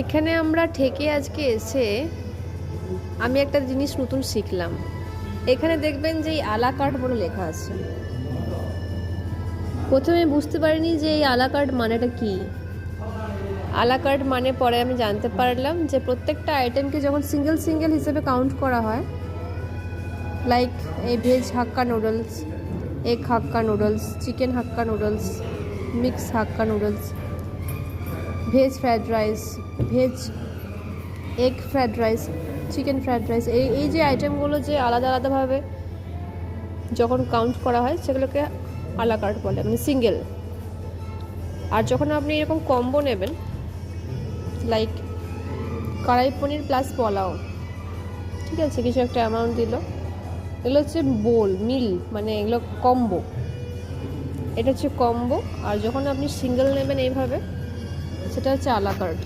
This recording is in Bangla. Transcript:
এখানে আমরা ঠেকে আজকে এসে আমি একটা জিনিস নতুন শিখলাম। এখানে দেখবেন যে এই আলা কার্ট বলে লেখা আছে। প্রথমে বুঝতে পারিনি যে এই আলা কার্ট মানেটা কি। আলা কার্ট মানে পরে আমি জানতে পারলাম যে প্রত্যেকটা আইটেমকে যখন সিঙ্গেল সিঙ্গেল হিসেবে কাউন্ট করা হয়, লাইক এই veg hakka noodles, egg hakka noodles, chicken hakka noodles, mix hakka noodles, veg fried rice, veg egg fried rice, chicken fried rice, এই যে আইটেমগুলো যে আলাদা আলাদাভাবে যখন কাউন্ট করা হয় সেগুলোকে আলা কার্ট বলে, মানে সিঙ্গেল। আর যখন আপনি এরকম কম্বো নেবেন, লাইক কড়াই পনির প্লাস পোলাও, ঠিক আছে, কিছু একটা অ্যামাউন্ট দিল, এগুলো হচ্ছে বোল মিল, মানে এগুলো কম্বো, এটা হচ্ছে কম্বো। আর যখন আপনি সিঙ্গেল নেবেন এইভাবে, সেটা হচ্ছে আলা কার্ট।